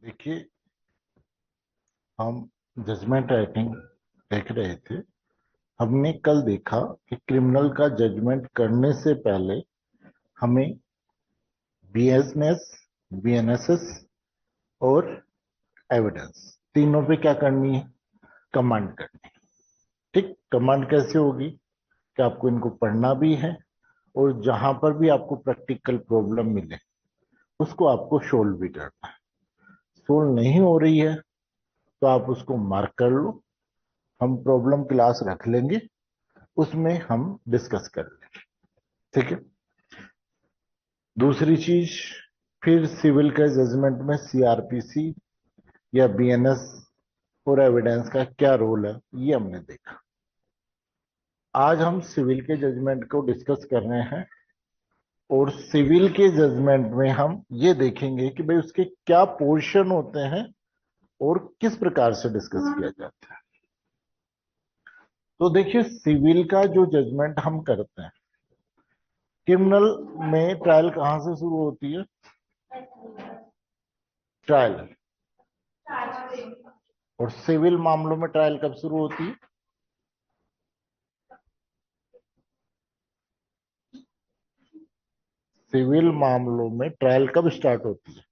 देखिए, हम judgment writing देख रहे थे। हमने कल देखा कि क्रिमिनल का जजमेंट करने से पहले हमें बीएसएनएस, बीएनएसएस और एविडेंस तीनों पे क्या करनी है? कमांड करनी है। ठीक, कमांड कैसे होगी कि आपको इनको पढ़ना भी है और जहां पर भी आपको प्रैक्टिकल प्रॉब्लम मिले उसको आपको सोल्व भी करना है। सोल्व नहीं हो रही है तो आप उसको मार्क कर लो। हम प्रॉब्लम क्लास रख लेंगे, उसमें हम डिस्कस कर लेंगे। ठीक है। दूसरी चीज, फिर सिविल के जजमेंट में सीआरपीसी या बीएनएस और एविडेंस का क्या रोल है, ये हमने देखा। आज हम सिविल के जजमेंट को डिस्कस कर रहे हैं और सिविल के जजमेंट में हम ये देखेंगे कि भाई उसके क्या पोर्शन होते हैं और किस प्रकार से डिस्कस किया जाता है। तो देखिए, सिविल का जो जजमेंट हम करते हैं, क्रिमिनल में ट्रायल कहां से शुरू होती है? ट्रायल। और सिविल मामलों में ट्रायल कब शुरू होती है? सिविल मामलों में ट्रायल कब स्टार्ट होती है?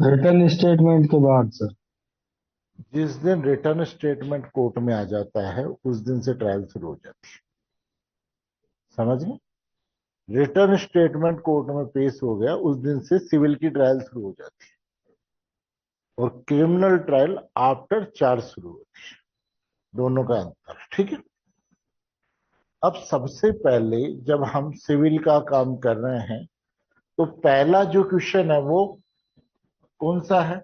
रिटर्न स्टेटमेंट के बाद सर। जिस दिन रिटर्न स्टेटमेंट कोर्ट में आ जाता है उस दिन से ट्रायल शुरू हो जाती है। समझ गए? रिटर्न स्टेटमेंट कोर्ट में पेश हो गया उस दिन से सिविल की ट्रायल शुरू हो जाती है और क्रिमिनल ट्रायल आफ्टर चार्ज शुरू होती है। दोनों का अंतर, ठीक है। अब सबसे पहले जब हम सिविल का काम कर रहे हैं तो पहला जो क्वेश्चन है वो कौन सा है?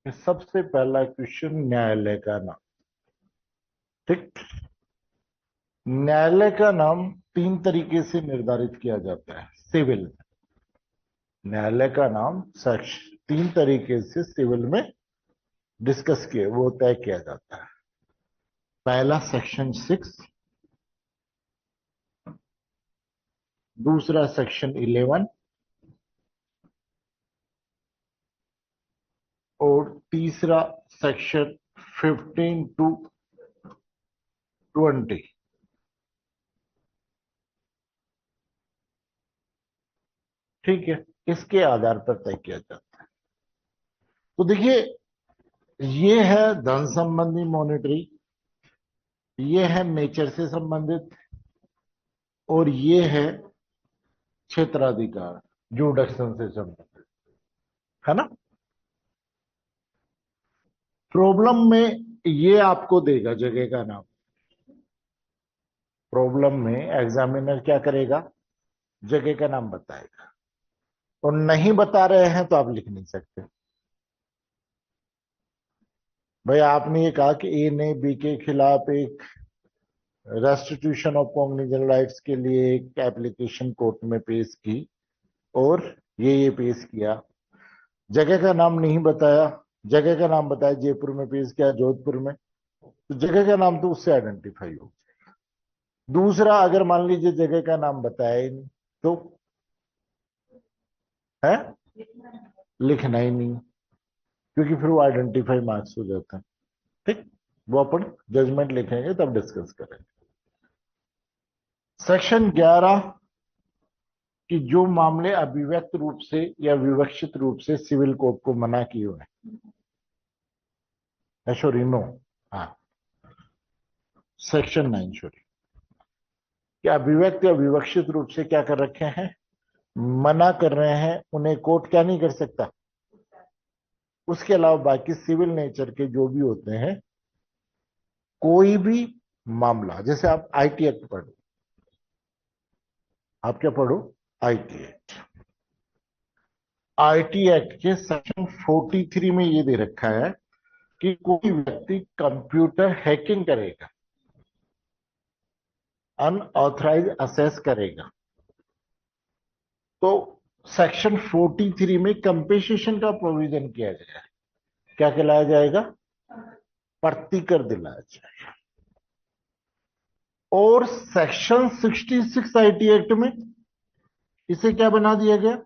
सबसे पहला क्वेश्चन न्यायालय का नाम। ठीक। न्यायालय का नाम तीन तरीके से निर्धारित किया जाता है सिविल में। न्यायालय का नाम तीन तरीके से सिविल में डिस्कस किए वो तय किया जाता है। पहला सेक्शन 6, दूसरा सेक्शन 11 और तीसरा सेक्शन 15 टू 20। ठीक है, इसके आधार पर तय किया जाता है। तो देखिए, ये है धन संबंधी मॉनिटरी, ये है नेचर से संबंधित और ये है क्षेत्राधिकार जुडिक्शन से संबंधित, है ना। प्रॉब्लम में ये आपको देगा जगह का नाम। प्रॉब्लम में एग्जामिनर क्या करेगा? जगह का नाम बताएगा। और नहीं बता रहे हैं तो आप लिख नहीं सकते। भाई आपने ये कहा कि ए ने बी के खिलाफ एक रेस्टिट्यूशन ऑफ कॉग्निजेंट राइट्स के लिए एक एप्लीकेशन कोर्ट में पेश की और ये पेश किया, जगह का नाम नहीं बताया। जगह का नाम बताया जयपुर में पेश किया, जोधपुर में, तो जगह का नाम तो उससे आइडेंटिफाई हो। दूसरा, अगर मान लीजिए जगह का नाम बताया ही नहीं तो है लिखना ही नहीं, क्योंकि फिर वो आइडेंटिफाई मार्क्स हो जाता है। ठीक, वो अपन जजमेंट लिखेंगे तब डिस्कस करेंगे। सेक्शन 11 कि जो मामले अभिव्यक्त रूप से या विवक्षित रूप से सिविल कोर्ट को मना किए हुए हैं, सॉरी नो, हाँ, सेक्शन 9 सॉरी, कि अभिव्यक्त या विवक्षित रूप से क्या कर रखे हैं? मना कर रहे हैं, उन्हें कोर्ट क्या नहीं कर सकता। उसके अलावा बाकी सिविल नेचर के जो भी होते हैं, कोई भी मामला, जैसे आप आईटी एक्ट पढ़ो, आप क्या पढ़ो? IT act. आईटी एक्ट के सेक्शन 43 में ये दे रखा है कि कोई व्यक्ति कंप्यूटर हैकिंग करेगा, अनऑथराइज असेस करेगा, तो सेक्शन 43 में कंपेसेशन का प्रोविजन किया गया है। क्या कहलाया जाएगा? प्रतिकर दिलाया जाएगा। और सेक्शन 66 आईटी एक्ट में इसे क्या बना दिया गया,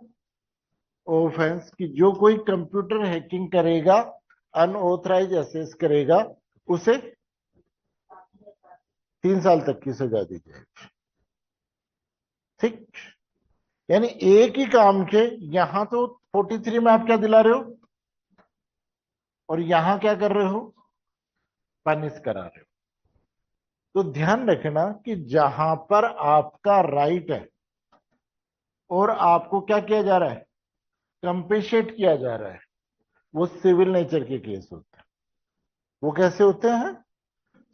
ऑफेंस, कि जो कोई कंप्यूटर हैकिंग करेगा, अनऑथराइज एक्सेस करेगा, उसे 3 साल तक की सजा दी जाएगी। ठीक, यानी एक ही काम के यहां तो 43 में आप क्या दिला रहे हो और यहां क्या कर रहे हो, पनिश करा रहे हो। तो ध्यान रखना कि जहां पर आपका राइट है और आपको क्या किया जा रहा है, कंपेशेट किया जा रहा है, वो सिविल नेचर के केस होते हैं। वो कैसे होते हैं,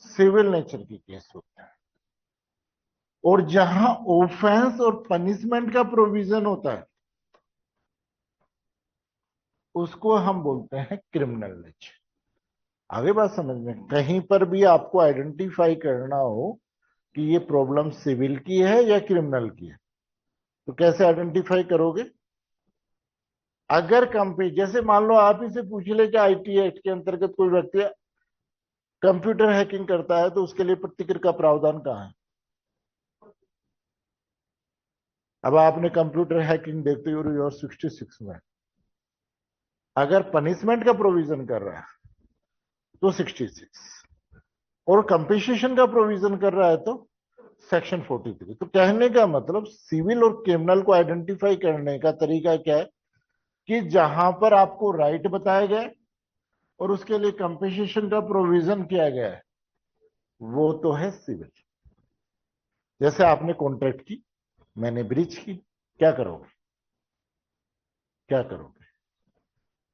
सिविल नेचर के केस होते हैं। और जहां ऑफेंस और पनिशमेंट का प्रोविजन होता है उसको हम बोलते हैं क्रिमिनल नेचर। आगे बात समझ में, कहीं पर भी आपको आइडेंटिफाई करना हो कि ये प्रॉब्लम सिविल की है या क्रिमिनल की है, तो कैसे आइडेंटिफाई करोगे। अगर कंपनी, जैसे मान लो आप ही से पूछ ले कि आईटी एक्ट के अंतर्गत कोई व्यक्ति कंप्यूटर हैकिंग करता है तो उसके लिए प्रतिकर का प्रावधान कहां है। अब आपने कंप्यूटर हैकिंग देखते हो और 66 में, अगर पनिशमेंट का प्रोविजन कर रहा है तो 66, और कंपेंसेशन का प्रोविजन कर रहा है तो सेक्शन 43। तो कहने का मतलब सिविल और क्रिमिनल को आइडेंटिफाई करने का तरीका क्या है कि जहां पर आपको राइट बताया गया है और उसके लिए कंपेंसेशन का प्रोविजन किया गया है, वो तो है सिविल। जैसे आपने कॉन्ट्रैक्ट की, मैंने ब्रीच की, क्या करोगे, क्या करोगे,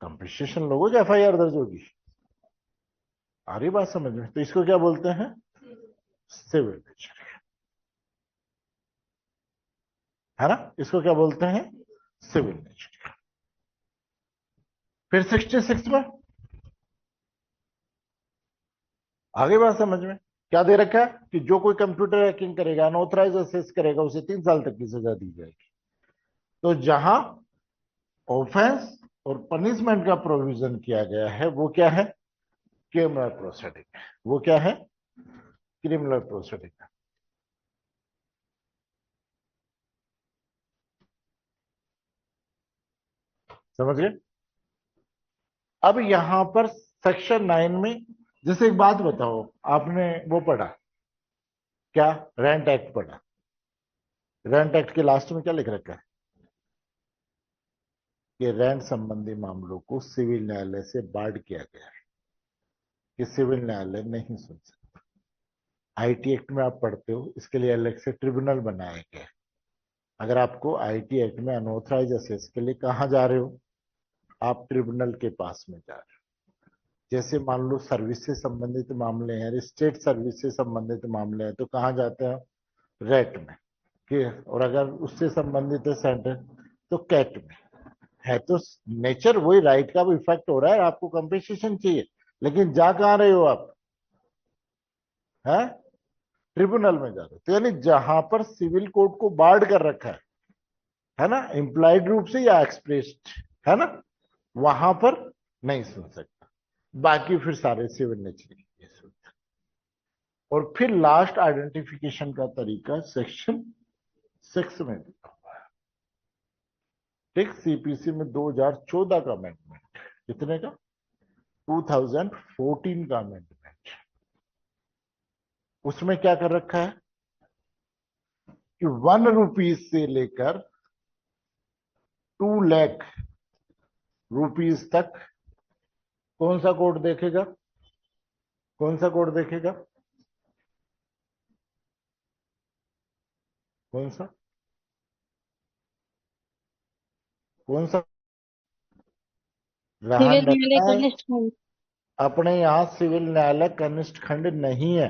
कंपेंसेशन लोगे, एफआईआर दर्ज होगी। आ रही बात समझ में, तो इसको क्या बोलते हैं, सिविल नेचर, है ना, इसको क्या बोलते हैं, सिविल नेचर। फिर 66 में आगे बात समझ में, क्या दे रखा है कि जो कोई कंप्यूटर हैकिंग करेगा, अनऑथराइज एक्सेस करेगा, उसे 3 साल तक की सजा दी जाएगी। तो जहां ऑफेंस और पनिशमेंट का प्रोविजन किया गया है वो क्या है, क्रिमिनल प्रोसीडिंग। वो क्या है, क्रिमिनल प्रोसीडिंग। समझ गए। अब यहां पर सेक्शन 9 में, जैसे एक बात बताओ, आपने वो पढ़ा क्या, रेंट एक्ट पढ़ा। रेंट एक्ट के लास्ट में क्या लिख रखा है कि रेंट संबंधी मामलों को सिविल न्यायालय से बार्ड किया गया है, कि सिविल न्यायालय नहीं सुन सकता। आईटी एक्ट में आप पढ़ते हो, इसके लिए अलग से ट्रिब्यूनल बनाया गया है। अगर आपको आईटी एक्ट में अनऑथराइज असेस के लिए कहां जा रहे हो, आप ट्रिब्यूनल के पास में जा रहे हो। जैसे मान लो सर्विस से संबंधित मामले हैं, स्टेट सर्विस से संबंधित मामले हैं, तो कहां जाते हैं, रेट में, कि और अगर उससे संबंधित है सेंटर तो कैट में। है तो नेचर वही, राइट का भी इफेक्ट हो रहा है, आपको कंपेंसेशन चाहिए, लेकिन जा कहां रहे हो आप, है ट्रिब्यूनल में जा रहे हो। तो यानी जहां पर सिविल कोर्ट को बार्ड कर रखा है ना, इंप्लाइड रूप से या एक्सप्रेस्ड, है ना, वहां पर नहीं सुन सकता। बाकी फिर सारे सिविल नेचर के केस होते हैं। और फिर लास्ट आइडेंटिफिकेशन का तरीका सेक्शन 6 में दिया हुआ है। ठीक, सीपीसी में 2014 का अमेंडमेंट, कितने का, 2014 का अमेंडमेंट। उसमें क्या कर रखा है कि 1 रुपीज से लेकर 2 लाख रुपीज तक कौन सा कोर्ट देखेगा, कौन सा कोर्ट देखेगा, कौन सा, कौन सा, सिविल ध्यान न्यायालय रखना है, कनिष्ठ खंड। अपने यहां सिविल न्यायालय कनिष्ठ खंड नहीं है।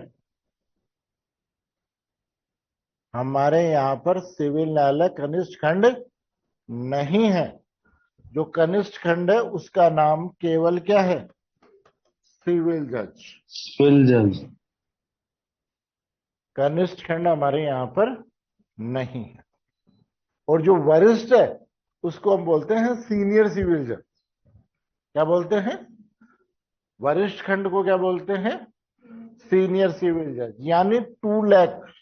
हमारे यहां पर सिविल न्यायालय कनिष्ठ खंड नहीं है। जो कनिष्ठ खंड है उसका नाम केवल क्या है, सिविल जज। सिविल जज। कनिष्ठ खंड हमारे यहां पर नहीं है। और जो वरिष्ठ है उसको हम बोलते हैं सीनियर सिविल जज। क्या बोलते हैं, वरिष्ठ खंड को क्या बोलते हैं? सीनियर सिविल जज। यानी 2 लाख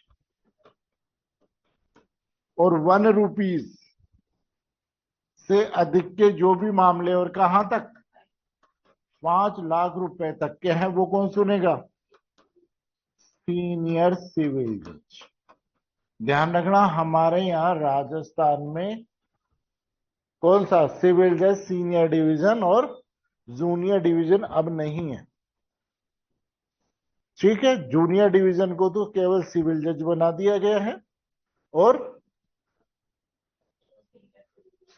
और 1 रुपीज से अधिक के जो भी मामले, और कहां तक, 5 लाख रुपए तक के हैं, वो कौन सुनेगा? सीनियर सिविल जज। ध्यान रखना, हमारे यहाँ राजस्थान में कौन सा सिविल जज सीनियर डिवीजन और जूनियर डिवीजन अब नहीं है। ठीक है, जूनियर डिवीजन को तो केवल सिविल जज बना दिया गया है और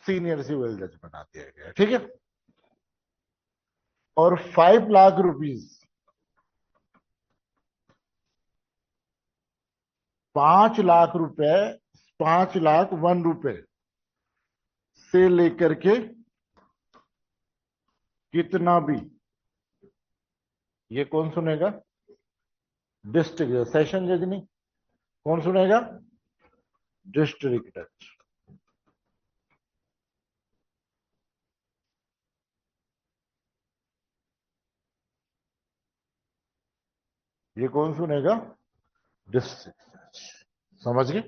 सीनियर सिविल जज बना दिया गया है। ठीक है, और 5 लाख रुपीज, 5 लाख रुपए, 5 लाख 1 रुपए से लेकर के कितना भी, ये कौन सुनेगा? डिस्ट्रिक्ट जज, सेशन जज नहीं। कौन सुनेगा? डिस्ट्रिक्ट जज। ये कौन सुनेगा? डिस्ट्रिक्ट जज। समझ गए?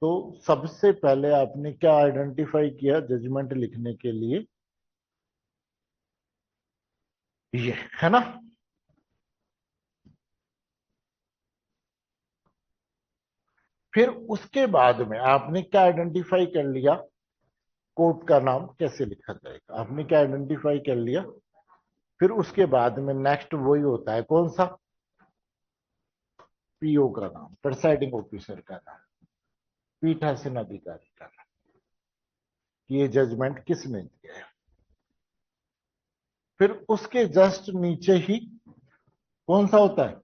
तो सबसे पहले आपने क्या आइडेंटिफाई किया जजमेंट लिखने के लिए? ये है ना। फिर उसके बाद में आपने क्या आइडेंटिफाई कर लिया? कोर्ट का नाम कैसे लिखा जाएगा, आपने क्या आइडेंटिफाई कर लिया। फिर उसके बाद में नेक्स्ट वही होता है, कौन सा? पीओ का नाम, प्रिसाइडिंग ऑफिसर का नाम, पीठासीन अधिकारी का नाम, कि ये जजमेंट किसने दिया है। फिर उसके जस्ट नीचे ही कौन सा होता है?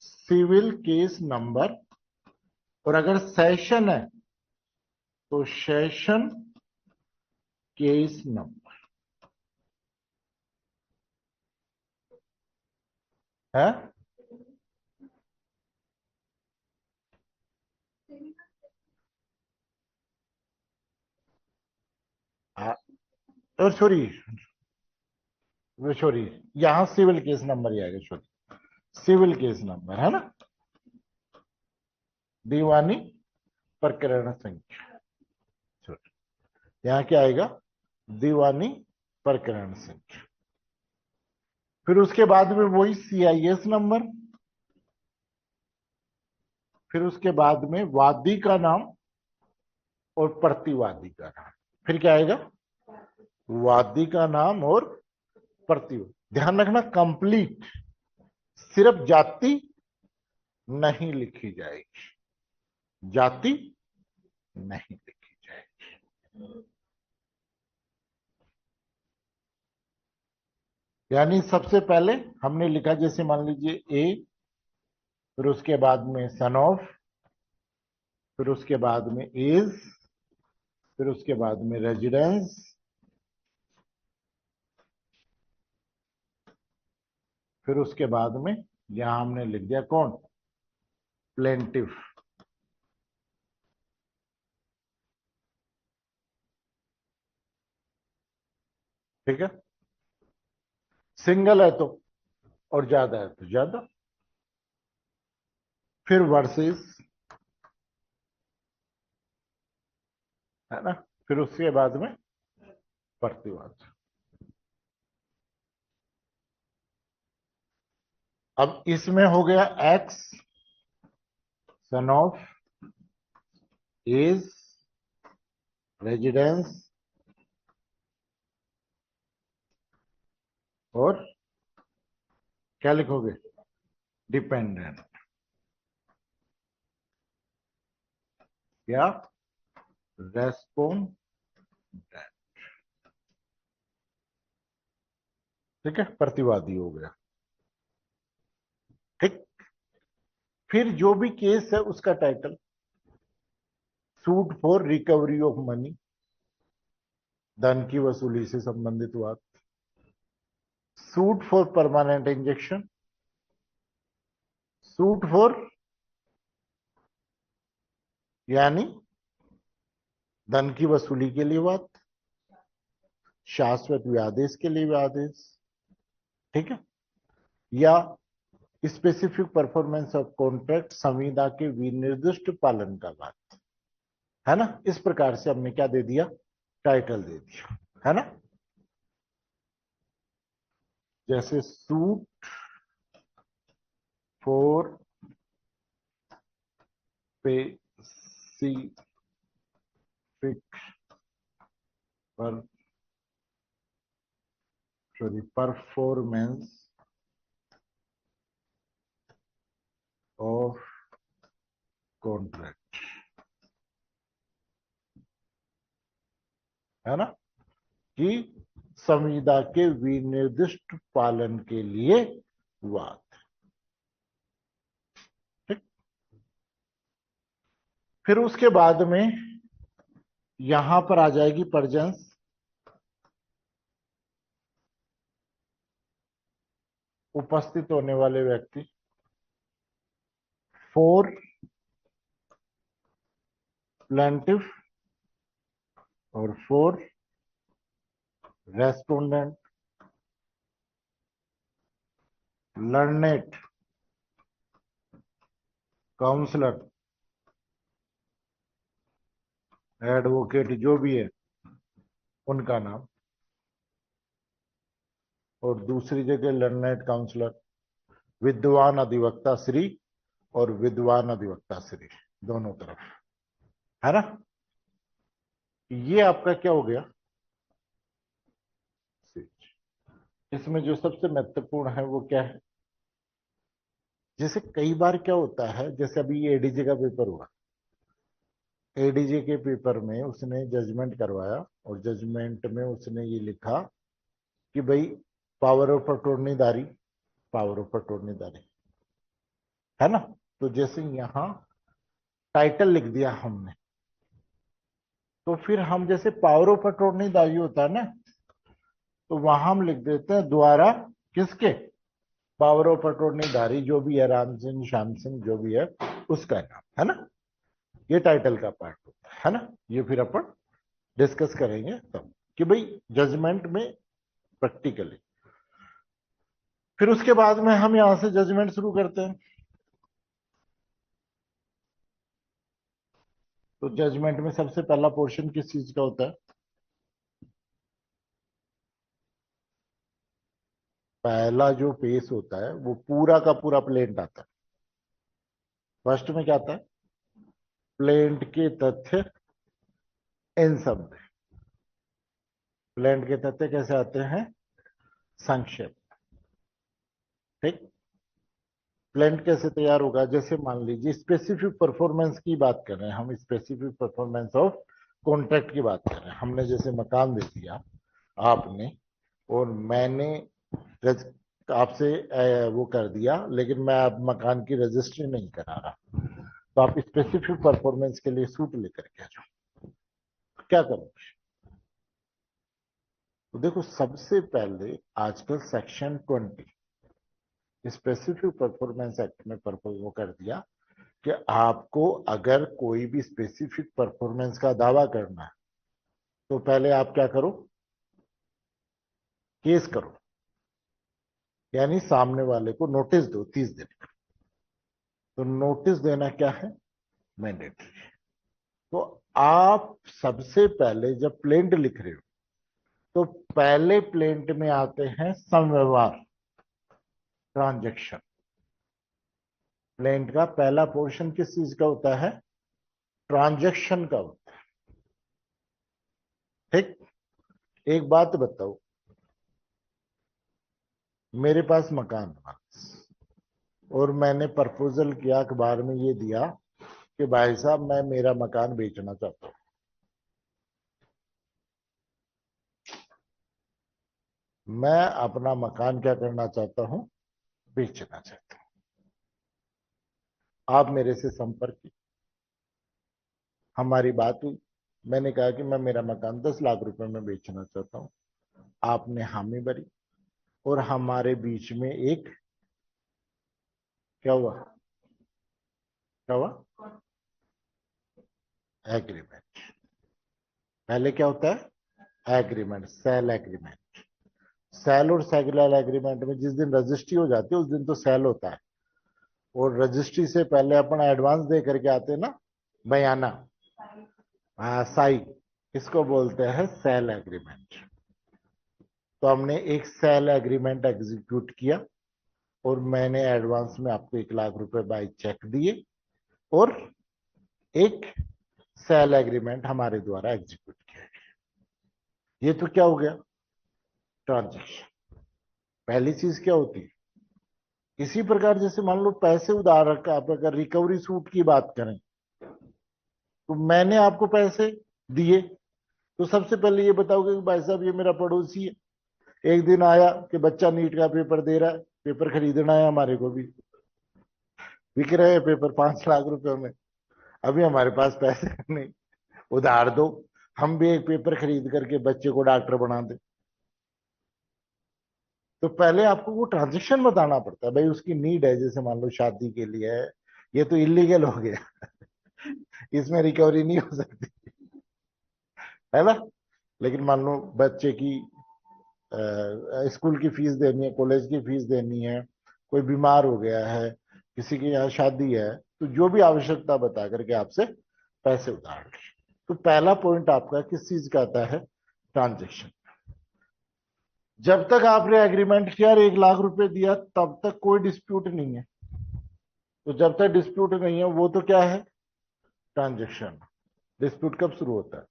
Civil case number. और अगर सेशन है तो सेशन केस नंबर है। और सॉरी, सॉरी, यहां सिविल केस नंबर ही आएगा, सॉरी, सिविल केस नंबर है ना, दीवानी प्रकरण संख्या। सॉरी, यहां क्या आएगा? दीवानी प्रकरण संख्या। फिर उसके बाद में वही सीआईएस नंबर। फिर उसके बाद में वादी का नाम और प्रतिवादी का नाम। फिर क्या आएगा? वादी का नाम और प्रतिवादी। ध्यान रखना, कंप्लीट, सिर्फ जाति नहीं लिखी जाएगी, जाति नहीं लिखी जाएगी। यानी सबसे पहले हमने लिखा, जैसे मान लीजिए ए, फिर उसके बाद में सन ऑफ, फिर उसके बाद में इज, फिर उसके बाद में रेजिडेंस, फिर उसके बाद में यहां हमने लिख दिया कौन? प्लेंटिफ। ठीक है, सिंगल है तो, और ज्यादा है तो ज्यादा। फिर वर्सेस, है ना। फिर उसके बाद में प्रतिवाद। अब इसमें हो गया x, son of, is, residence, और क्या लिखोगे? डिपेंडेंट या रेस्पोंडेंट। ठीक है, प्रतिवादी हो गया। ठीक। फिर जो भी केस है उसका title, suit for recovery of money, धन की वसूली से संबंधित बात। Suit for permanent injection, suit for यानी धन की वसूली के लिए बात, शाश्वत व्यादेश के लिए व्यादेश, ठीक है, या स्पेसिफिक परफॉर्मेंस ऑफ कॉन्ट्रैक्ट संविदा के विनिर्दिष्ट पालन का बात है ना। इस प्रकार से हमने क्या दे दिया, टाइटल दे दिया, है ना। जैसे सूट फॉर पेसिफिक पर सॉरी परफॉर्मेंस ऑफ कॉन्ट्रैक्ट, है ना, कि संविदा के विनिर्दिष्ट पालन के लिए वाद। ठीक, फिर उसके बाद में यहां पर आ जाएगी परजेंस, उपस्थित होने वाले व्यक्ति, फोर प्लेंटिफ और for respondent, learned, counsellor, advocate, जो भी है उनका नाम, और दूसरी जगह लर्नेट काउंसलर, विद्वान अधिवक्ता श्री और विद्वान अधिवक्ता श्री, दोनों तरफ, है ना। ये आपका क्या हो गया, इसमें जो सबसे महत्वपूर्ण है वो क्या है, जैसे कई बार क्या होता है, जैसे अभी एडीजे का पेपर हुआ, एडीजे के पेपर में उसने जजमेंट करवाया और जजमेंट में उसने ये लिखा कि भाई पावर ऑफ अटॉर्नी जारी, पावर ऑफ अटॉर्नी जारी, है ना। तो जैसे यहां टाइटल लिख दिया हमने, तो फिर हम जैसे पावर ऑफ अटॉर्नी जारी होता है ना, तो वहां हम लिख देते हैं द्वारा किसके, पावर ऑफ अटॉर्नी धारी जो भी है, राम सिंह, श्याम सिंह, जो भी है उसका नाम, है ना। ये टाइटल का पार्ट होता है ना। ये फिर अपन डिस्कस करेंगे तब कि भाई जजमेंट में प्रैक्टिकली। फिर उसके बाद में हम यहां से जजमेंट शुरू करते हैं। तो जजमेंट में सबसे पहला पोर्शन किस चीज का होता है, पहला जो पेश होता है वो पूरा का पूरा प्लेंट आता है। फर्स्ट में क्या आता है, प्लेंट के तथ्य इन सब, प्लेंट के तथ्य कैसे आते हैं, संक्षेप। ठीक, प्लेंट कैसे तैयार होगा, जैसे मान लीजिए स्पेसिफिक परफॉर्मेंस की बात कर रहे हैं हम, स्पेसिफिक परफॉर्मेंस ऑफ कॉन्ट्रैक्ट की बात कर रहे हैं। हमने जैसे मकान दे दिया आपने, और मैंने आपसे वो कर दिया, लेकिन मैं अब मकान की रजिस्ट्री नहीं करा रहा, तो आप स्पेसिफिक परफॉर्मेंस के लिए सूट लेकर के आ जाओ, क्या करोगे। तो देखो सबसे पहले आजकल सेक्शन 20 स्पेसिफिक परफॉर्मेंस एक्ट में प्रपोज वो कर दिया कि आपको अगर कोई भी स्पेसिफिक परफॉर्मेंस का दावा करना है, तो पहले आप क्या करो, केस करो, यानी सामने वाले को नोटिस दो 30 दिन का। तो नोटिस देना क्या है, मैंडेटरी। तो आप सबसे पहले जब प्लेंट लिख रहे हो, तो पहले प्लेंट में आते हैं समव्यवहार, ट्रांजेक्शन। प्लेंट का पहला पोर्शन किस चीज का होता है, ट्रांजेक्शन का होता है। ठीक, एक बात बताओ, मेरे पास मकान था और मैंने प्रपोजल किया, अखबार में ये दिया कि भाई साहब मैं मेरा मकान बेचना चाहता हूं, मैं अपना मकान क्या करना चाहता हूं, बेचना चाहता हूं। आप मेरे से संपर्क किए, हमारी बात हुई, मैंने कहा कि मैं मेरा मकान 10 लाख रुपए में बेचना चाहता हूं, आपने हामी भरी, और हमारे बीच में एक क्या हुआ, क्या हुआ, एग्रीमेंट। पहले क्या होता है, एग्रीमेंट, सेल एग्रीमेंट। सेल और सेगुलर एग्रीमेंट में जिस दिन रजिस्ट्री हो जाती है उस दिन तो सेल होता है, और रजिस्ट्री से पहले अपन एडवांस दे करके आते हैं ना, बयाना, हाँ साई, इसको बोलते हैं सेल एग्रीमेंट। तो हमने एक सेल एग्रीमेंट एग्जीक्यूट किया और मैंने एडवांस में आपको 1 लाख रुपए बाय चेक दिए, और एक सेल एग्रीमेंट हमारे द्वारा एग्जीक्यूट किया गया। ये तो क्या हो गया, ट्रांजेक्शन। पहली चीज क्या होती है, इसी प्रकार जैसे मान लो पैसे उधार रखा, आप अगर रिकवरी सूट की बात करें, तो मैंने आपको पैसे दिए, तो सबसे पहले ये बताओगे कि भाई साहब ये मेरा पड़ोसी है, एक दिन आया कि बच्चा नीट का पेपर दे रहा है, पेपर खरीदना है, हमारे को भी बिक रहे हैं पेपर 5 लाख रुपए में, अभी हमारे पास पैसे नहीं, उधार दो, हम भी एक पेपर खरीद करके बच्चे को डॉक्टर बना दे। तो पहले आपको वो ट्रांजेक्शन बताना पड़ता है, भाई उसकी नीड है, जैसे मान लो शादी के लिए है, ये तो इलीगल हो गया इसमें रिकवरी नहीं हो सकती, है ना। लेकिन मान लो बच्चे की स्कूल की फीस देनी है, कॉलेज की फीस देनी है, कोई बीमार हो गया है, किसी की यहाँ शादी है, तो जो भी आवश्यकता बता करके आपसे पैसे उधार ले। तो पहला पॉइंट आपका किस चीज का आता है, ट्रांजेक्शन। जब तक आपने एग्रीमेंट किया और 1 लाख रुपए दिया तब तक कोई डिस्प्यूट नहीं है। तो जब तक डिस्प्यूट नहीं है वो तो क्या है, ट्रांजेक्शन। डिस्प्यूट कब शुरू होता है,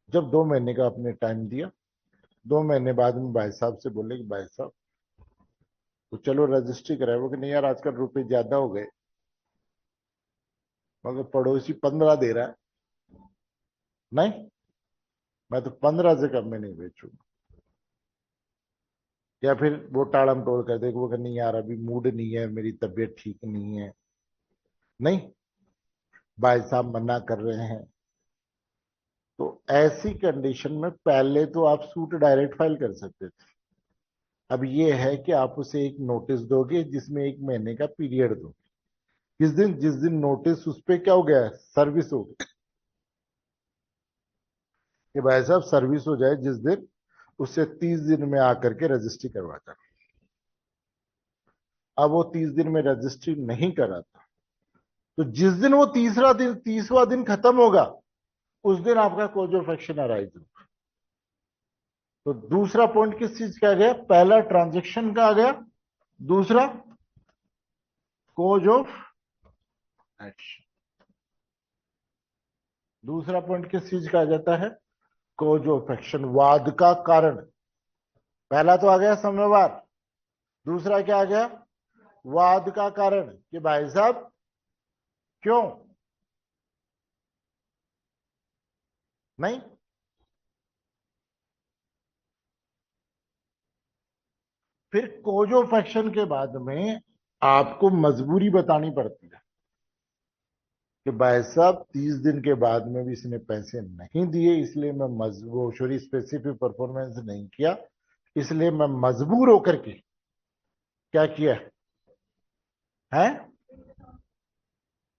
जब 2 महीने का आपने टाइम दिया, 2 महीने बाद में भाई साहब से बोले कि भाई साहब तो चलो रजिस्ट्री कराए, वो कि नहीं यार आजकल रुपए ज्यादा हो गए, मगर पड़ोसी 15 दे रहा है, नहीं मैं तो 15 से कम में नहीं बेचूंगा। या फिर वो टाड़म टोल कर दे, वो कि नहीं यार अभी मूड नहीं है, मेरी तबीयत ठीक नहीं है, नहीं भाई साहब मना कर रहे हैं। तो ऐसी कंडीशन में पहले तो आप सूट डायरेक्ट फाइल कर सकते थे, अब ये है कि आप उसे एक नोटिस दोगे जिसमें 1 महीने का पीरियड दो, जिस दिन नोटिस उस पर क्या हो गया, सर्विस हो गई, कि भाई साहब सर्विस हो जाए जिस दिन, उससे 30 दिन में आकर के रजिस्ट्री करवा कर। अब वो 30 दिन में रजिस्ट्री नहीं करा था, तो जिस दिन वो 30वां दिन खत्म होगा उस दिन आपका कोज ऑफ एक्शन अराइज होगा। तो दूसरा पॉइंट किस चीज का आ गया, पहला ट्रांजेक्शन का आ गया, दूसरा कोज ऑफ एक्शन। दूसरा पॉइंट किस चीज का आ जाता है, कोज ऑफ एक्शन, वाद का कारण। पहला तो आ गया साम्यवाद, दूसरा क्या आ गया, वाद का कारण, कि भाई साहब क्यों, नहीं। फिर कोज ऑफ एक्शन के बाद में आपको मजबूरी बतानी पड़ती है कि भाई साहब 30 दिन के बाद में भी इसने पैसे नहीं दिए, इसलिए मैं मजबूर, स्पेसिफिक परफॉर्मेंस नहीं किया, इसलिए मैं मजबूर होकर के क्या किया है,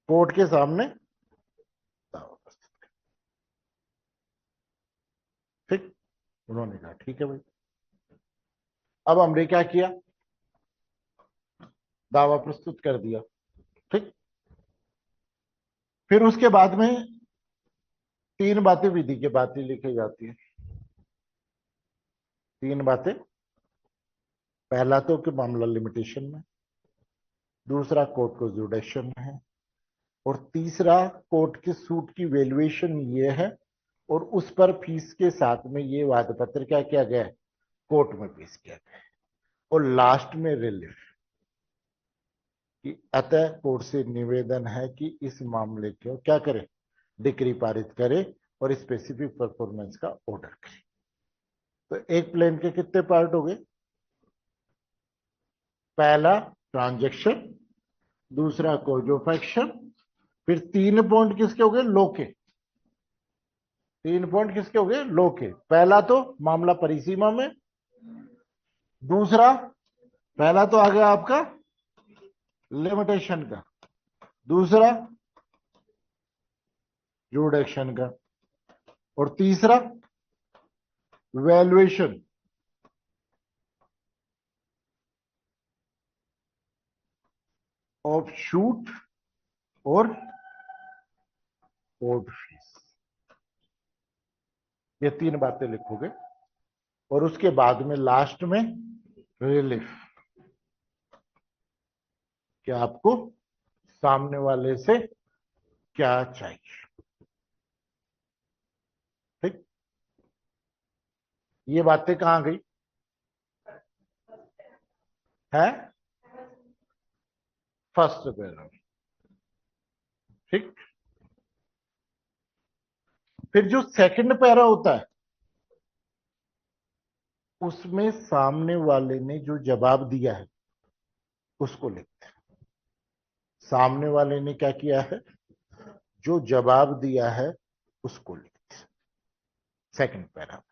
कोर्ट के सामने दावा प्रस्तुत किया। ठीक, उन्होंने कहा ठीक है भाई। अब हमने क्या किया, दावा प्रस्तुत कर दिया, ठीक। फिर उसके बाद में 3 बातें विधि के बातें लिखी जाती है, 3 बातें। पहला तो कि मामला लिमिटेशन में, दूसरा कोर्ट को जुडिक्शन में है, और तीसरा कोर्ट के सूट की वैल्यूएशन ये है, और उस पर फीस के साथ में ये वाद पत्र क्या किया गया है, कोर्ट में पेश किया गया है। और लास्ट में रिलीफ, कि अतः कोर्ट से निवेदन है कि इस मामले को क्या करे, डिक्री पारित करे और स्पेसिफिक परफॉर्मेंस का ऑर्डर करे। तो एक प्लेन के कितने पार्ट हो गए, पहला ट्रांजेक्शन, दूसरा कोज ऑफ एक्शन, फिर 3 पॉइंट किसके हो गए, लो के। 3 पॉइंट किसके हो गए, लो के। पहला तो मामला परिसीमा में, दूसरा, पहला तो आ गया आपका लिमिटेशन का, दूसरा जुडिक्शन का, और तीसरा वैल्यूएशन ऑफशूट और कोर्ट फीस, ये 3 बातें लिखोगे और उसके बाद में लास्ट में रिलीफ, कि आपको सामने वाले से क्या चाहिए। ठीक, ये बातें कहां गई है? First para. ठीक, फिर जो सेकंड पैरा होता है उसमें सामने वाले ने जो जवाब दिया है उसको लिखते हैं। सामने वाले ने क्या किया है, जो जवाब दिया है उसको लिखते हैं सेकंड पैरा।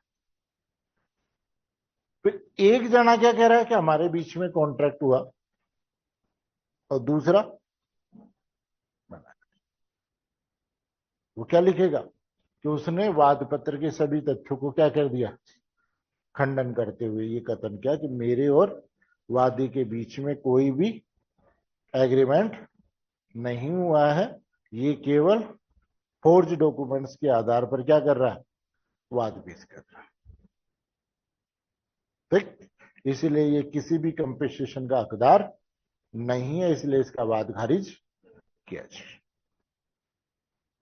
फिर एक जना क्या कह रहा है कि हमारे बीच में कॉन्ट्रैक्ट हुआ, और दूसरा मना। वो क्या लिखेगा कि उसने वाद पत्र के सभी तथ्यों को क्या कर दिया, खंडन करते हुए ये कथन किया कि मेरे और वादी के बीच में कोई भी एग्रीमेंट नहीं हुआ है, ये केवल फोर्ज डॉक्यूमेंट्स के आधार पर क्या कर रहा है, वाद पेश कर रहा है। ठीक, इसीलिए ये किसी भी कंपेंसेशन का हकदार नहीं है, इसलिए इसका वाद खारिज किया जाए।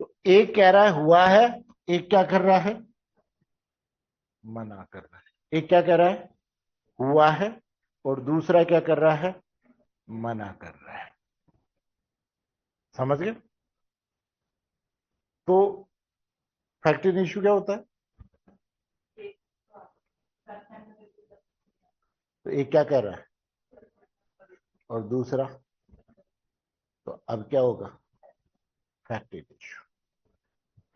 तो एक कह रहा है हुआ है, एक क्या कर रहा है, मना कर रहा है। एक क्या कह रहा है, हुआ है, और दूसरा क्या कर रहा है, मना कर रहा है। समझ गए? तो फैक्ट इन इश्यू क्या होता है? तो एक क्या कर रहा है और दूसरा, तो अब क्या होगा, fact in issue.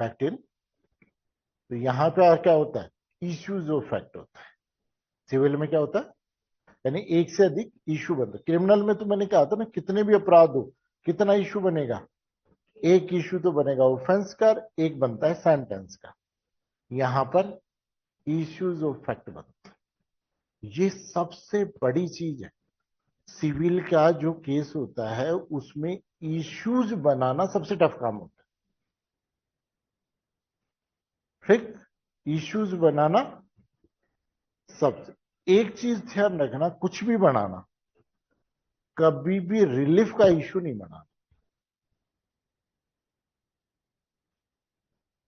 Fact in, तो यहां पे क्या होता है, इश्यूज ऑफ फैक्ट होता है। सिविल में क्या होता है, यानी एक से अधिक इशू बनता है। क्रिमिनल में तो मैंने कहा था ना, कितने भी अपराध हो कितना इशू बनेगा, एक इशू तो बनेगा ऑफेंस का, एक बनता है सेंटेंस का। यहां पर इश्यूज ऑफ फैक्ट बनता है। ये सबसे बड़ी चीज है। सिविल का जो केस होता है उसमें इश्यूज बनाना सबसे टफ काम होता है। ठीक, इश्यूज बनाना सबसे, एक चीज ध्यान रखना, कुछ भी बनाना, कभी भी रिलीफ का इश्यू नहीं बनाना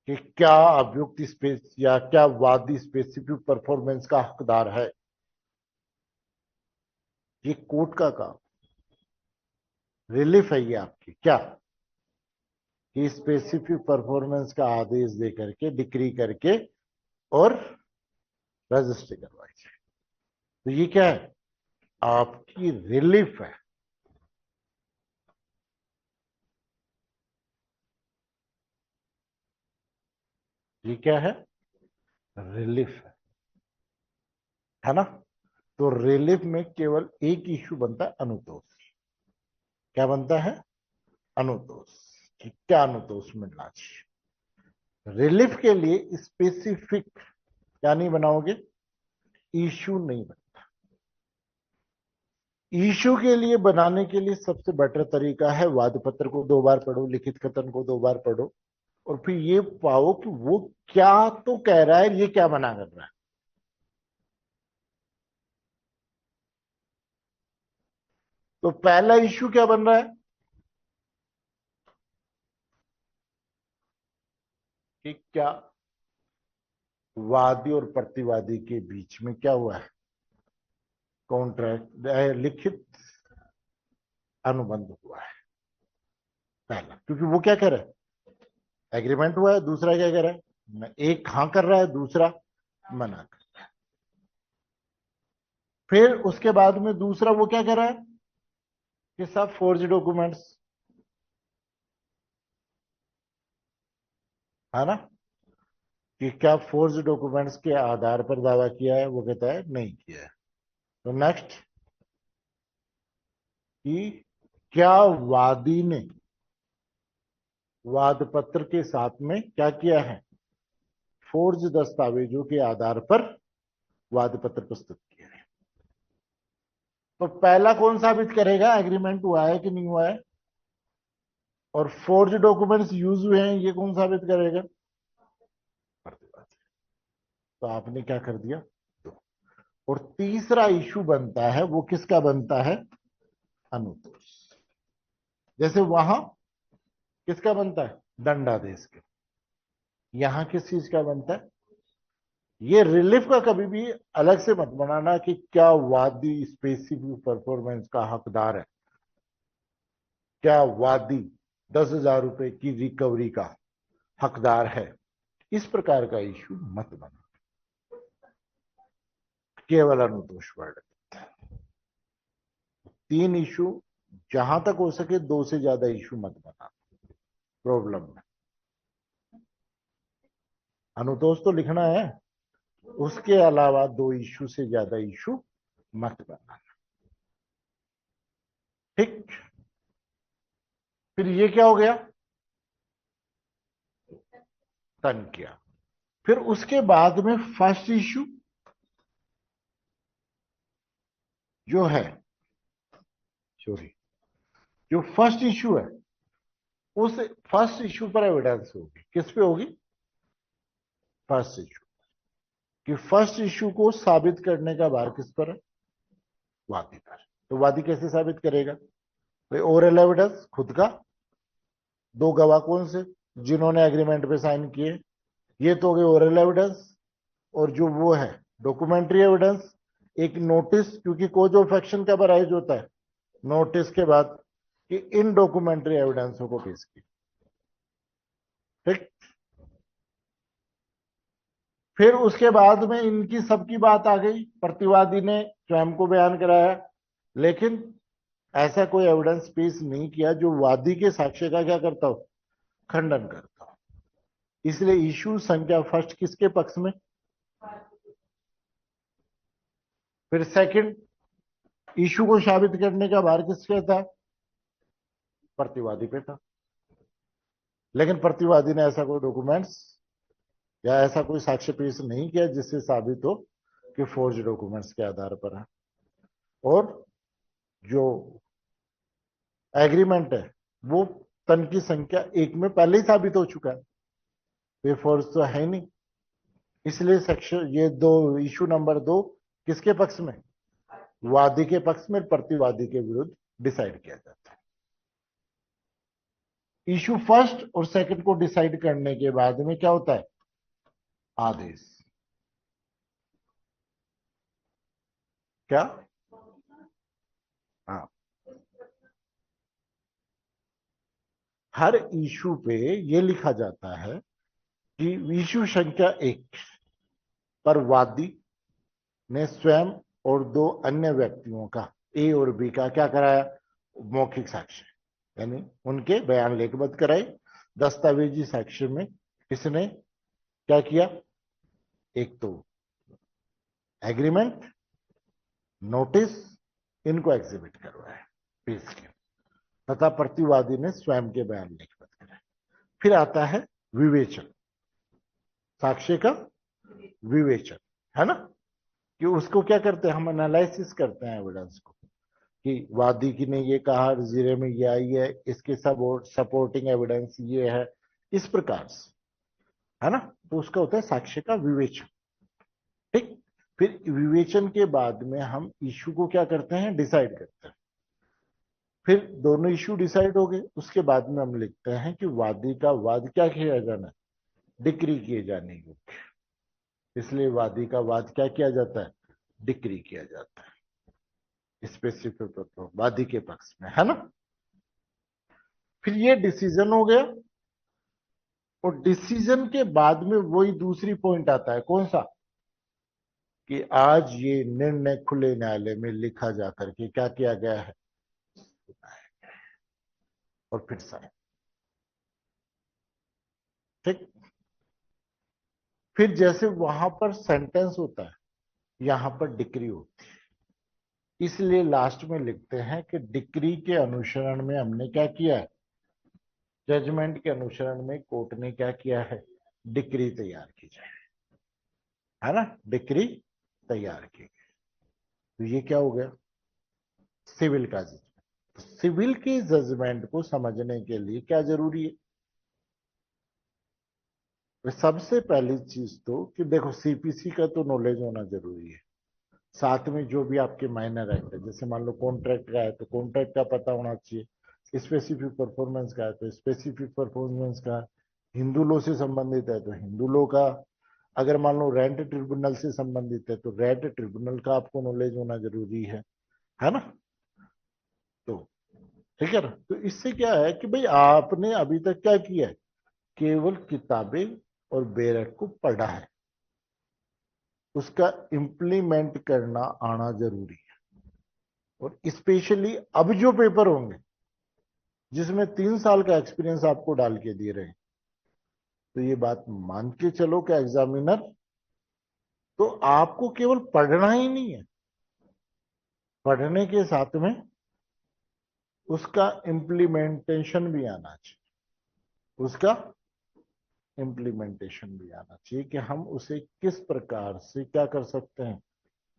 कि क्या अभियुक्त स्पेस या क्या वादी स्पेसिफिक परफॉर्मेंस का हकदार है। ये कोर्ट का काम, रिलीफ है ये आपकी क्या, कि स्पेसिफिक परफॉर्मेंस का आदेश दे करके, डिक्री करके और रजिस्ट्री करवाई जाए। तो ये क्या है, आपकी रिलीफ है। ये क्या है, रिलीफ है ना? तो रिलीफ में केवल एक इश्यू बनता है, अनुतोष। क्या बनता है, अनुतोष। कि क्या अनुतोष मिलना चाहिए। रिलीफ के लिए स्पेसिफिक क्या नहीं बनाओगे, इश्यू नहीं बनता। इश्यू के लिए बनाने के लिए सबसे बेटर तरीका है वाद पत्र को 2 बार पढ़ो, लिखित कथन को 2 बार पढ़ो, और फिर ये पाओ कि वो क्या तो कह रहा है, ये क्या मना कर रहा है। तो पहला इश्यू क्या बन रहा है कि क्या वादी और प्रतिवादी के बीच में क्या हुआ है, कॉन्ट्रैक्ट, लिखित अनुबंध हुआ है। पहला, क्योंकि वो क्या कह रहा है, एग्रीमेंट हुआ है। दूसरा क्या कह रहा है, एक हाँ कर रहा है, दूसरा मना कर। फिर उसके बाद में दूसरा वो क्या कह रहा है कि सब फोर्ज डॉक्यूमेंट्स, है ना, कि क्या फोर्ज डॉक्यूमेंट्स के आधार पर दावा किया है, वो कहता है नहीं किया है। तो नेक्स्ट, कि क्या वादी ने वाद पत्र के साथ में क्या किया है, फोर्ज दस्तावेजों के आधार पर वाद पत्र प्रस्तुत किया है। तो पहला कौन साबित करेगा एग्रीमेंट हुआ है कि नहीं हुआ है, और फोर्ज डॉक्यूमेंट्स यूज हुए हैं ये कौन साबित करेगा, प्रतिवादी। तो आपने क्या कर दिया, दो। और तीसरा इशू बनता है, वो किसका बनता है, अनुतोष। जैसे वहां किसका बनता है, दंडादेश के, यहां किस चीज का बनता है। ये रिलीफ का कभी भी अलग से मत बनाना कि क्या वादी स्पेसिफिक परफॉर्मेंस का हकदार है, क्या वादी 10,000 रुपए की रिकवरी का हकदार है, इस प्रकार का इशू मत बना, केवल अनुतोष वर्ड। तीन इशू, जहां तक हो सके दो से ज्यादा इशू मत बना प्रॉब्लम में। अनुतोष तो लिखना है, उसके अलावा दो इशू से ज्यादा इशू मत बनाना, ठीक। फिर ये क्या हो गया, तन किया। फिर उसके बाद में फर्स्ट इशू जो है, सॉरी, जो फर्स्ट इशू है, उस फर्स्ट इशू पर एविडेंस होगी, किस पे होगी, फर्स्ट इशू। कि फर्स्ट इशू को साबित करने का भार किस पर है, वादी पर। तो वादी कैसे साबित करेगा, भाई ओरल एविडेंस खुद का, दो गवाह कौन से, जिन्होंने एग्रीमेंट पे साइन किए, ये तो हो गए ओरल एविडेंस। और जो वो है डॉक्यूमेंट्री एविडेंस, एक नोटिस, क्योंकि कोज ऑफ एक्शन कब अराइज होता है, नोटिस के बाद, कि इन डॉक्यूमेंट्री एविडेंसों को पेश किया, ठीक। फिर उसके बाद में इनकी सबकी बात आ गई, प्रतिवादी ने स्वयं को बयान कराया, लेकिन ऐसा कोई एविडेंस पेश नहीं किया जो वादी के साक्ष्य का क्या करता हो, खंडन करता हो। इसलिए इशू संख्या फर्स्ट किसके पक्ष में, फिर सेकंड इशू को साबित करने का भार किसके था, प्रतिवादी पे था। लेकिन प्रतिवादी ने ऐसा कोई डॉक्यूमेंट्स या ऐसा कोई साक्ष्य पेश नहीं किया जिससे साबित हो कि फोर्ज डॉक्यूमेंट्स के आधार पर है। और जो एग्रीमेंट है वो तन की संख्या एक में पहले ही साबित हो चुका है, ये फोर्ज तो है ही नहीं। इसलिए सेक्शन ये दो इशू नंबर दो किसके पक्ष में, वादी के पक्ष में, प्रतिवादी के विरुद्ध डिसाइड किया जाता है। इशू फर्स्ट और सेकंड को डिसाइड करने के बाद में क्या होता है, आदेश। क्या, हाँ, हर इशू पे ये लिखा जाता है कि इशू संख्या एक पर वादी ने स्वयं और दो अन्य व्यक्तियों का, ए और बी का क्या कराया, मौखिक साक्ष्य, यानी उनके बयान लेखबद्ध कराई। दस्तावेजी साक्ष्य में इसने क्या किया, एक तो एग्रीमेंट, नोटिस, इनको एग्जिबिट करवाया, पेश किया, तथा प्रतिवादी ने स्वयं के बयान लिखबद्ध कराए। फिर आता है विवेचन, साक्ष्य का विवेचन, है ना, कि उसको क्या करते हैं, हम एनालिसिस करते हैं एविडेंस को, कि वादी की ने ये कहा, जीरे में ये आई है, इसके सब सपोर्टिंग एविडेंस ये है, इस प्रकार से, है ना। तो उसका होता है साक्ष्य का विवेचन, ठीक। फिर विवेचन के बाद में हम इशू को क्या करते हैं, डिसाइड करते हैं। फिर दोनों इशू डिसाइड हो गए, उसके बाद में हम लिखते हैं कि वादी का वाद क्या किया जाना है, डिक्री किए जाने योग्य। इसलिए वादी का वाद क्या किया जाता है, डिक्री किया जाता है स्पेसिफिक वादी के पक्ष में, है ना। फिर ये डिसीजन हो गया। और डिसीजन के बाद में वही दूसरी पॉइंट आता है, कौन सा, कि आज ये निर्णय खुले न्यायालय में लिखा जाकर के क्या किया गया है, और फिर साइन, ठीक। फिर जैसे वहां पर सेंटेंस होता है, यहां पर डिक्री होती है। इसलिए लास्ट में लिखते हैं कि डिक्री के अनुसरण में हमने क्या किया है, जजमेंट के अनुसरण में कोर्ट ने क्या किया है, डिक्री तैयार की जाए, है ना, डिक्री तैयार की गई। तो ये क्या हो गया, सिविल का जजमेंट। सिविल के जजमेंट को समझने के लिए क्या जरूरी है? तो सबसे पहली चीज तो कि देखो, सीपीसी का तो नॉलेज होना जरूरी है। साथ में जो भी आपके माइनर एक्ट है, जैसे मान लो कॉन्ट्रैक्ट का है तो कॉन्ट्रैक्ट का पता होना चाहिए, स्पेसिफिक परफॉर्मेंस का है तो स्पेसिफिक परफॉर्मेंस का, हिंदू लॉ से संबंधित है तो हिंदू लॉ का, अगर मान लो रेंट ट्रिब्यूनल से संबंधित है तो रेंट ट्रिब्यूनल का आपको नॉलेज होना जरूरी है ना? तो ठीक है ना? तो इससे क्या है कि भाई आपने अभी तक क्या किया है, केवल किताबें और बेरट को पढ़ा है, उसका इम्प्लीमेंट करना आना जरूरी है। और स्पेशली अब जो पेपर होंगे जिसमें 3 साल का एक्सपीरियंस आपको डाल के दे रहे हैं, तो ये बात मान के चलो कि एग्जामिनर तो आपको केवल पढ़ना ही नहीं है, पढ़ने के साथ में उसका इम्प्लीमेंटेशन भी आना चाहिए, उसका इम्प्लीमेंटेशन भी आना चाहिए कि हम उसे किस प्रकार से क्या कर सकते हैं,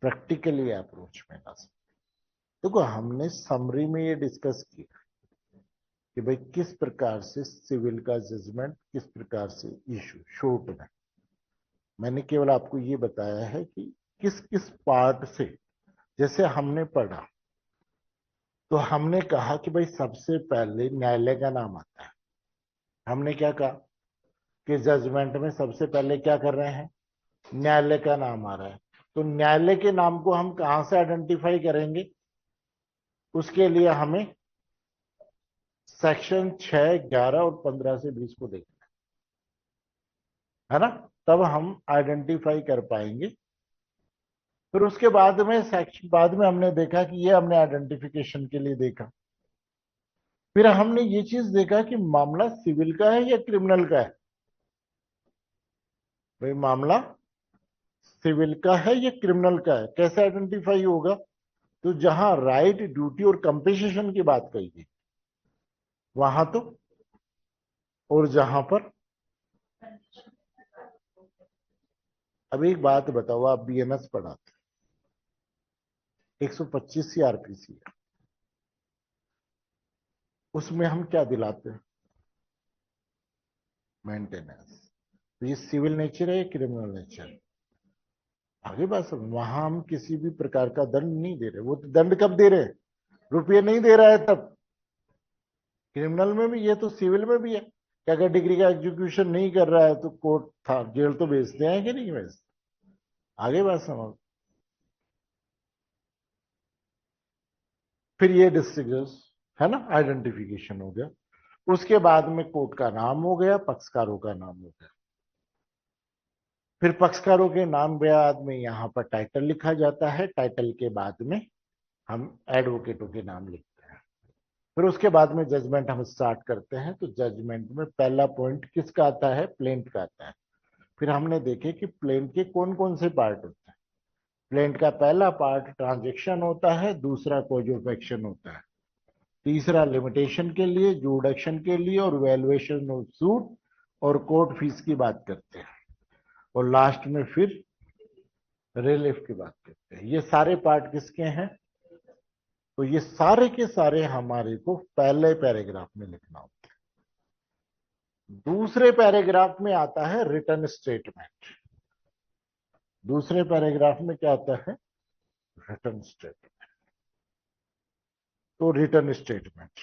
प्रैक्टिकली अप्रोच में ला सकते हैं। देखो, हमने समरी में ये डिस्कस किया कि भाई किस प्रकार से सिविल का जजमेंट, किस प्रकार से इशू शॉर्ट में, मैंने केवल आपको ये बताया है कि किस किस पार्ट से। जैसे हमने पढ़ा तो हमने कहा कि भाई सबसे पहले न्यायालय का नाम आता है। हमने क्या कहा कि जजमेंट में सबसे पहले क्या कर रहे हैं, न्यायालय का नाम आ रहा है। तो न्यायालय के नाम को हम कहां से आइडेंटिफाई करेंगे? उसके लिए हमें सेक्शन 6, 11 और 15 से 20 को देखना है ना? तब हम आइडेंटिफाई कर पाएंगे। फिर उसके बाद में सेक्शन, बाद में हमने देखा कि ये हमने आइडेंटिफिकेशन के लिए देखा। फिर हमने ये चीज देखा कि मामला सिविल का है या क्रिमिनल का है। भाई मामला सिविल का है या क्रिमिनल का है, कैसे आइडेंटिफाई होगा? तो जहां राइट, ड्यूटी और कंपेंसेशन की बात कही गई वहां तो, और जहां पर, अब एक बात बताओ, आप बीएमएस पढ़ाते, 125 सीआरपीसी है, उसमें हम क्या दिलाते हैं? मेंटेनेंस। तो ये सिविल नेचर है या क्रिमिनल नेचर? आगे बात समझ, वहां हम किसी भी प्रकार का दंड नहीं दे रहे। वो तो दंड कब दे रहे हैं, रुपये नहीं दे रहा है तब। क्रिमिनल में भी ये तो सिविल में भी है कि अगर डिग्री का एग्जीक्यूशन नहीं कर रहा है तो कोर्ट था जेल तो भेजते हैं कि नहीं भेजते? आगे बात समझ। फिर ये डिस्ट्रिक्ट है ना, आइडेंटिफिकेशन हो गया। उसके बाद में कोर्ट का नाम हो गया, पक्षकारों का नाम हो गया। फिर पक्षकारों के नाम बाद में यहाँ पर टाइटल लिखा जाता है, टाइटल के बाद में हम एडवोकेटों के नाम लिखते हैं। फिर उसके बाद में जजमेंट हम स्टार्ट करते हैं। तो जजमेंट में पहला पॉइंट किसका आता है? प्लेंट का आता है। फिर हमने देखे कि प्लेंट के कौन कौन से पार्ट होते हैं। प्लेंट का पहला पार्ट ट्रांजेक्शन होता है, दूसरा कॉज ऑफ एक्शन होता है, तीसरा लिमिटेशन के लिए, जुडिक्शन के लिए, और वैल्यूएशन ऑफ सूट और कोर्ट फीस की बात करते हैं, और लास्ट में फिर रिलीफ की बात करते हैं। ये सारे पार्ट किसके हैं? तो ये सारे के सारे हमारे को पहले पैराग्राफ में लिखना होता है। दूसरे पैराग्राफ में आता है रिटर्न स्टेटमेंट। दूसरे पैराग्राफ में क्या आता है? Return statement. तो रिटर्न स्टेटमेंट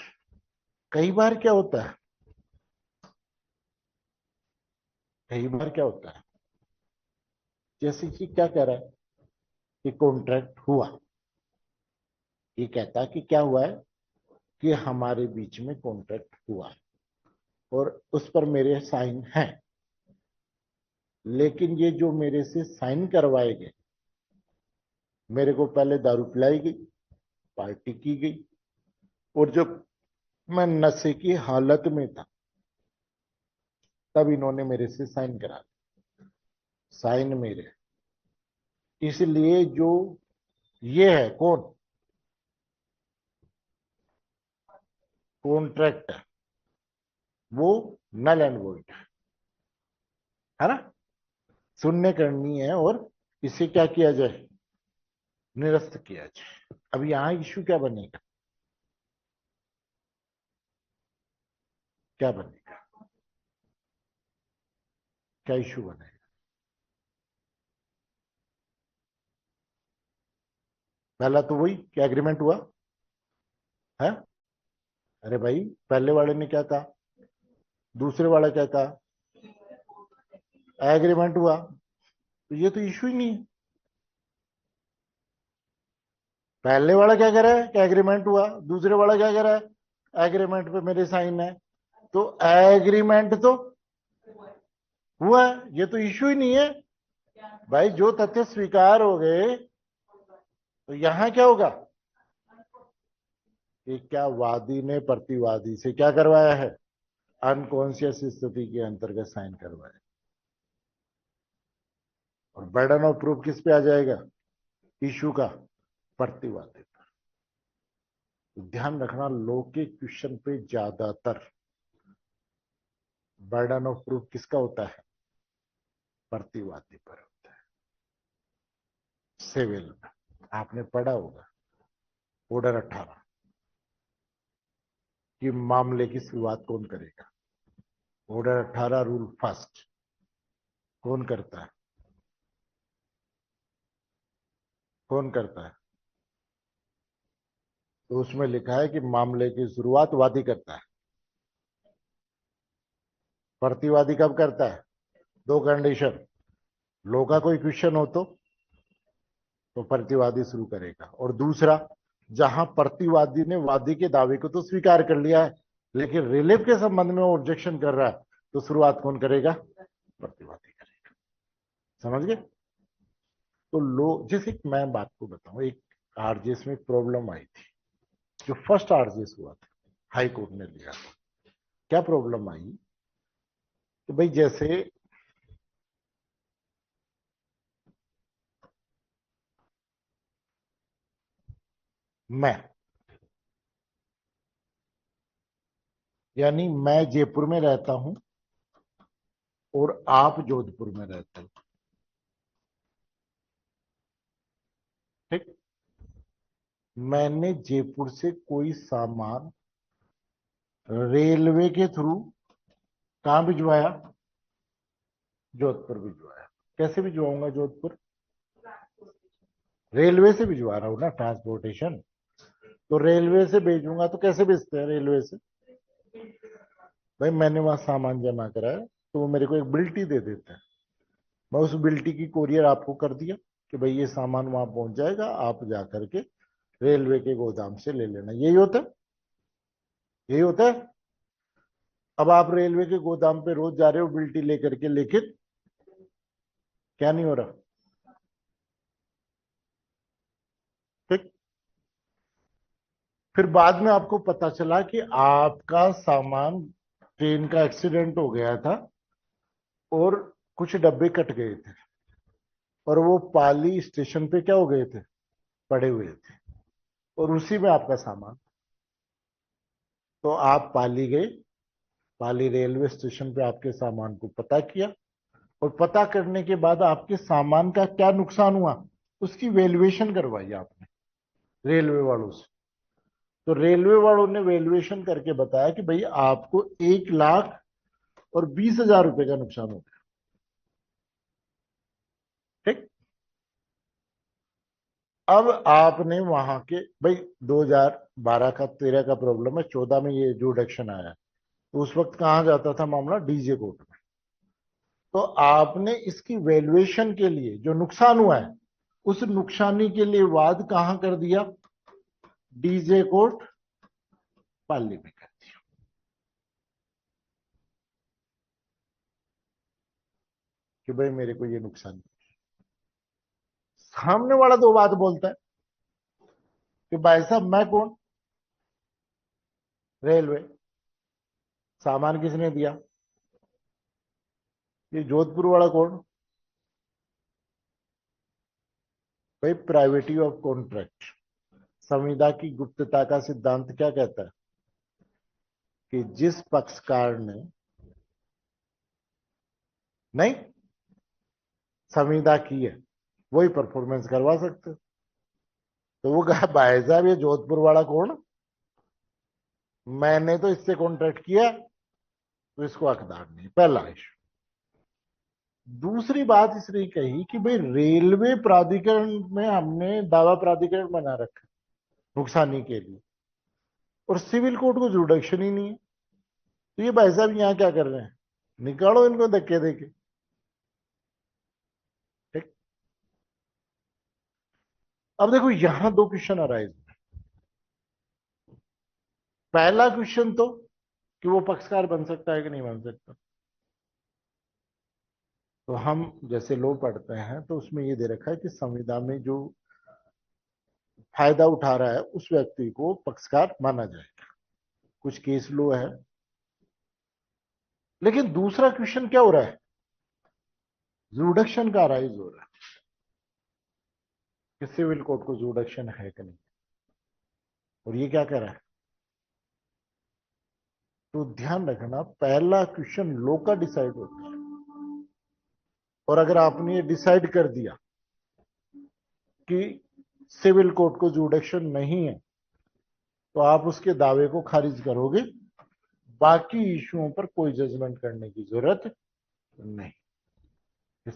कई बार क्या होता है, कई बार क्या होता है, जैसे कि क्या कह रहा है कि कॉन्ट्रैक्ट हुआ, ये कहता है कि क्या हुआ है कि हमारे बीच में कॉन्ट्रैक्ट हुआ है और उस पर मेरे साइन हैं, लेकिन ये जो मेरे से साइन करवाए गए, मेरे को पहले दारू पिलाई गई, पार्टी की गई, और जब मैं नशे की हालत में था तब इन्होंने मेरे से साइन करा दिए। साइन मेरे, इसलिए जो ये है कौन, कॉन्ट्रैक्ट है, वो नल एंड वॉइड है ना? शून्य करनी है और इसे क्या किया जाए, निरस्त किया जाए। अब यहां इश्यू क्या बनेगा, क्या बनेगा, क्या इश्यू बनेगा? पहला तो वही क्या एग्रीमेंट हुआ है। अरे भाई, पहले वाले ने क्या कहा, दूसरे वाला क्या कहा, एग्रीमेंट हुआ, तो ये तो इश्यू ही नहीं है। पहले वाला क्या कह रहा है कि एग्रीमेंट हुआ, दूसरे वाला क्या कह रहा है एग्रीमेंट पे मेरे साइन है, तो एग्रीमेंट तो हुआ है, ये तो इश्यू ही नहीं है। भाई जो तथ्य स्वीकार हो गए, तो यहां क्या होगा कि क्या वादी ने प्रतिवादी से क्या करवाया है, अनकॉन्शियस स्थिति के अंतर्गत साइन करवाया, और बर्डन ऑफ प्रूफ किस पे आ जाएगा, इश्यू का, प्रतिवादी पर। तो ध्यान रखना, लॉ के क्वेश्चन पे ज्यादातर बर्डन ऑफ प्रूफ किसका होता है, प्रतिवादी पर होता है। सिविल में आपने पढ़ा होगा ऑर्डर 18 कि मामले की शुरुआत कौन करेगा। ऑर्डर 18 रूल फर्स्ट कौन करता है, कौन करता है? तो उसमें लिखा है कि मामले की शुरुआत वादी करता है। प्रतिवादी कब करता है, दो कंडीशन, लो का कोई क्वेश्चन हो तो प्रतिवादी शुरू करेगा, और दूसरा, जहां प्रतिवादी ने वादी के दावे को तो स्वीकार कर लिया है, लेकिन रिलीफ के संबंध में वो ऑब्जेक्शन कर रहा है, तो शुरुआत कौन करेगा, प्रतिवादी करेगा। समझ गए? तो लो, जैसे कि मैं बात को बताऊं, एक आरजेएस में प्रॉब्लम आई थी, जो फर्स्ट आरजेएस हुआ था, हाई कोर्ट ने लिया था। क्या प्रॉब्लम आई कि भाई जैसे मैं, यानी मैं जयपुर में रहता हूं और आप जोधपुर में रहते हो, ठीक? मैंने जयपुर से कोई सामान रेलवे के थ्रू कहां भिजवाया, जोधपुर भिजवाया। कैसे भिजवाऊंगा जोधपुर, रेलवे से भिजवा रहा हूं ना, ट्रांसपोर्टेशन। तो रेलवे से भेजूंगा तो कैसे भेजते हैं रेलवे से, भाई मैंने वहां सामान जमा कराया, तो वो मेरे को एक बिल्टी दे देते हैं, मैं उस बिल्टी की कोरियर आपको कर दिया कि भाई ये सामान वहां पहुंच जाएगा, आप जा करके रेलवे के गोदाम से ले लेना। यही होता है, यही होता है। अब आप रेलवे के गोदाम पे रोज जा रहे हो बिल्टी लेकर के, लेकिन क्या नहीं हो रहा, ठीक? फिर बाद में आपको पता चला कि आपका सामान, ट्रेन का एक्सीडेंट हो गया था और कुछ डब्बे कट गए थे, और वो पाली स्टेशन पे क्या हो गए थे, पड़े हुए थे, और उसी में आपका सामान। तो आप पाली गए, पाली रेलवे स्टेशन पे आपके सामान को पता किया, और पता करने के बाद आपके सामान का क्या नुकसान हुआ, उसकी वैल्यूएशन करवाई आपने रेलवे वालों से। तो रेलवे वालों ने वैल्यूएशन करके बताया कि भाई आपको 1,20,000 रुपए का नुकसान हो गया, ठीक? अब आपने वहां के, भाई 2012 का 13 का प्रॉब्लम है, 14 में ये जो डिडक्शन आया है, तो उस वक्त कहां जाता था मामला, डीजे कोर्ट में। तो आपने इसकी वैल्यूएशन के लिए जो नुकसान हुआ है, उस नुकसानी के लिए वाद कहां कर दिया, डीजे कोर्ट पाली में कर दिया, कि भाई मेरे को ये नुकसान। सामने वाला दो बात बोलता है कि भाई साहब मैं कौन, रेलवे, सामान किसने दिया, ये जोधपुर वाला कौन, भाई प्राइवेटी ऑफ कॉन्ट्रैक्ट। संविदा की गुप्तता का सिद्धांत क्या कहता है कि जिस पक्षकार ने, नहीं, संविदा की है वही परफॉर्मेंस करवा सकते हो। तो वो कहा भाई साहब ये जोधपुर वाला कौन, मैंने तो इससे कॉन्ट्रैक्ट किया, तो इसको हकदार नहीं, पहला इशू। दूसरी बात इसने कही कि भाई रेलवे प्राधिकरण में हमने दावा प्राधिकरण बना रखा नुकसानी के लिए, और सिविल कोर्ट को जुडिक्शन ही नहीं है। तो ये भाई साहब यहाँ क्या कर रहे हैं, निकालो इनको धक्के देके। ठीक। अब देखो यहां दो क्वेश्चन अराइज। पहला क्वेश्चन तो कि वो पक्षकार बन सकता है कि नहीं बन सकता। तो हम जैसे लो पढ़ते हैं तो उसमें ये दे रखा है कि संविदा में जो फायदा उठा रहा है उस व्यक्ति को पक्षकार माना जाएगा, कुछ केस लो है। लेकिन दूसरा क्वेश्चन क्या हो रहा है, जुडिक्शन का राइज हो रहा है कि सिविल कोर्ट को जुडिक्शन है कि नहीं। और ये क्या कर रहा है, तो ध्यान रखना पहला क्वेश्चन लो का डिसाइड होता है, और अगर आपने ये डिसाइड कर दिया कि सिविल कोर्ट को जुडिक्शन नहीं है, तो आप उसके दावे को खारिज करोगे, बाकी इश्यूओं पर कोई जजमेंट करने की जरूरत नहीं।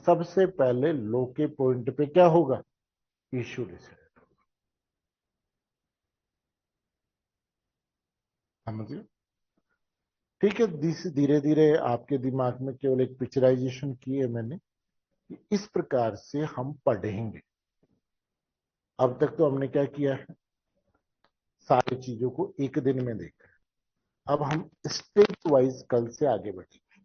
सबसे पहले लो के पॉइंट पे क्या होगा, इश्यू डिसाइड। समझिए। ठीक है, धीरे धीरे आपके दिमाग में केवल एक पिक्चराइजेशन की है मैंने कि इस प्रकार से हम पढ़ेंगे। अब तक तो हमने क्या किया है, सारी चीजों को एक दिन में देखा है। अब हम स्टेप वाइज कल से आगे बढ़ेंगे।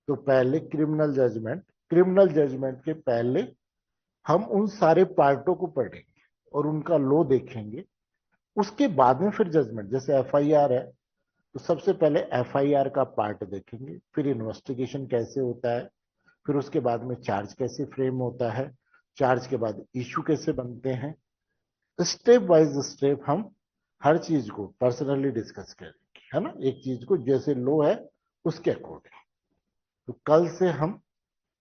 तो पहले क्रिमिनल जजमेंट के पहले हम उन सारे पार्टों को पढ़ेंगे और उनका लो देखेंगे। उसके बाद में फिर जजमेंट, जैसे एफआईआर है तो सबसे पहले एफआईआर का पार्ट देखेंगे, फिर इन्वेस्टिगेशन कैसे होता है, फिर उसके बाद में चार्ज कैसे फ्रेम होता है, चार्ज के बाद इश्यू कैसे बनते हैं। स्टेप बाय स्टेप हम हर चीज को पर्सनली डिस्कस करेंगे, है ना, एक चीज को जैसे लो है उसके अकॉर्डिंग। तो कल से हम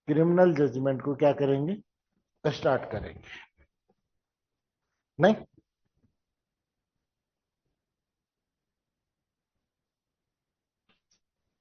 क्रिमिनल जजमेंट को क्या करेंगे, स्टार्ट करेंगे। नहीं